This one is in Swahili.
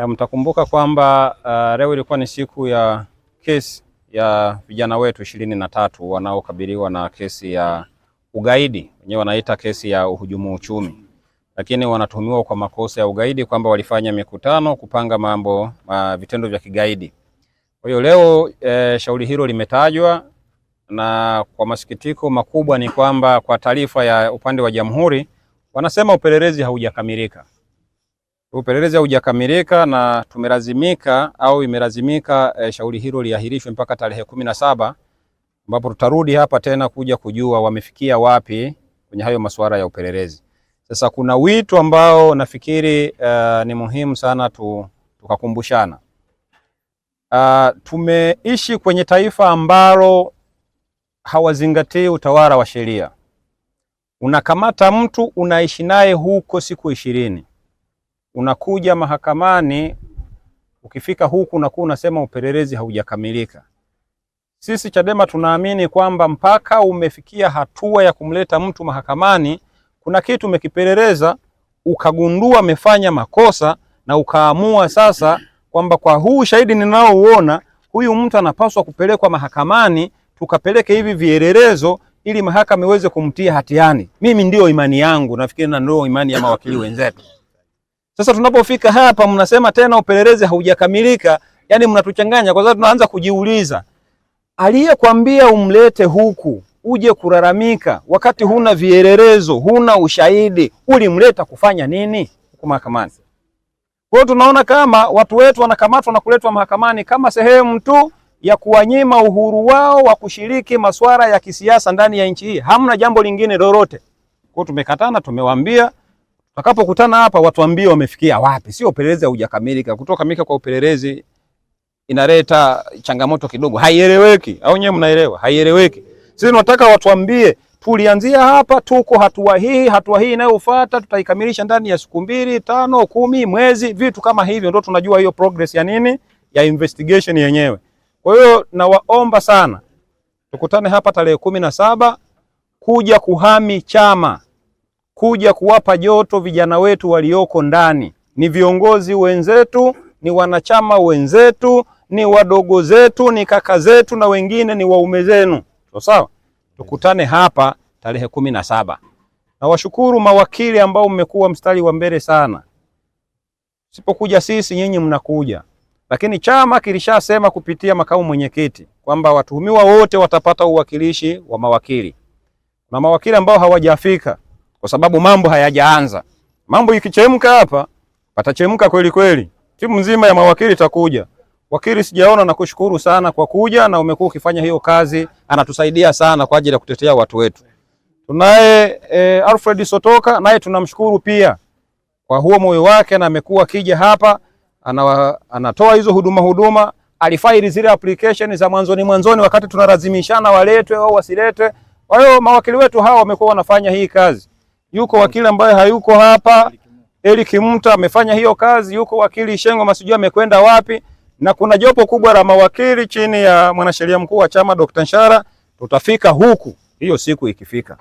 Mtakumbuka kwamba leo ilikuwa ni siku ya kesi ya vijana wetu 23 wanaokabiliwa na kesi ya ugaidi, wenyewe wanaita kesi ya uhujumu uchumi, lakini wanatuhumiwa kwa makosa ya ugaidi kwamba walifanya mikutano kupanga vitendo vya kigaidi. Kwa hiyo leo shauri hilo limetajwa, na kwa masikitiko makubwa ni kwamba kwa taarifa ya upande wa Jamhuri wanasema upelelezi haujakamilika. Upelelezi haujakamilika na imelazimika shauri hilo liahirishwe mpaka tarehe 17 ambapo tutarudi hapa tena kuja kujua wamefikia wapi kwenye hayo masuala ya upelelezi. Sasa kuna wito ambao nafikiri ni muhimu sana tukakumbushana. Tumeishi kwenye taifa ambalo hawazingatii utawala wa sheria. Unakamata mtu unaishi naye huko siku 20. Unakuja mahakamani, ukifika huku unakuwa unasema upelelezi haujakamilika. Sisi Chadema tunaamini kwamba mpaka umefikia hatua ya kumleta mtu mahakamani, kuna kitu umekipeleleza, ukagundua amefanya makosa na ukaamua sasa kwamba kwa huu shahidi ninaouona huyu mtu anapaswa kupelekwa mahakamani, tukapeleke hivi vielelezo ili mahakama iweze kumtia hatiani. Mimi ndio imani yangu, nafikiri na ndio imani ya mawakili wenzetu. Sasa tunapofika hapa mnasema tena upelelezi haujakamilika, yani mnatuchanganya, kwa sababu tunaanza kujiuliza, aliyekwambia umlete huku uje kulalamika wakati huna vielelezo, huna ushahidi, ulimleta kufanya nini huko mahakamani? Kwa hiyo tunaona kama watu wetu wanakamatwa na kuletwa mahakamani kama sehemu tu ya kuwanyima uhuru wao wa kushiriki masuala ya kisiasa ndani ya nchi hii. Hamna jambo lingine lolote. Kwa hiyo tumekatana, tumewaambia tutakapokutana hapa watuambie wamefikia wapi. Sio upelelezi haujakamilika. Kutokamilika kwa upelelezi inaleta changamoto kidogo. Haieleweki. Au nyewe mnaelewa? Haieleweki. Sisi tunataka watuambie tulianzia hapa, tuko hatua hii inayofuata tutaikamilisha ndani ya siku 2, 5, 10, mwezi, vitu kama hivyo, ndio tunajua hiyo progress ya nini, ya investigation yenyewe. Kwa hiyo nawaomba sana tukutane hapa tarehe 17 kuja kuhami chama, kuja kuwapa joto vijana wetu walioko ndani. Ni viongozi wenzetu, ni wanachama wenzetu, ni wadogo zetu, ni kaka zetu, na wengine ni waume zenu. Sawa? Tukutane hapa tarehe 17. Na washukuru mawakili ambao mmekuwa mstari wa mbele sana. Sipokuja sisi, nyinyi mnakuja. Lakini chama kilishasema kupitia makamu mwenyekiti kwamba watuhumiwa wote watapata uwakilishi wa mawakili. Na mawakili ambao hawajafika kwa sababu mambo hayajaanza. Mambo ikichemka hapa patachemka kweli kweli. Timu nzima ya mawakili itakuja. Wakili sijaona, na kushukuru sana kwa kuja, na umekuwa ukifanya hiyo kazi, anatusaidia sana kwa ajili ya kutetea watu wetu. Tunaye Alfred Sotoka, naye tunamshukuru pia kwa huo moyo wake, na amekuwa akija hapa anatoa hizo huduma, alifaili zile application za mwanzoni wakati tunalazimishana waletwe au wasiletwe. Kwa hiyo mawakili wetu hawa wamekuwa wanafanya hii kazi. Yuko wakili ambaye hayuko hapa, Eli Kimta amefanya hiyo kazi, yuko wakili Shengo Masujua amekwenda wapi, na kuna jopo kubwa la mawakili chini ya mwanasheria mkuu wa chama Dr. Nshara. Tutafika huku hiyo siku ikifika.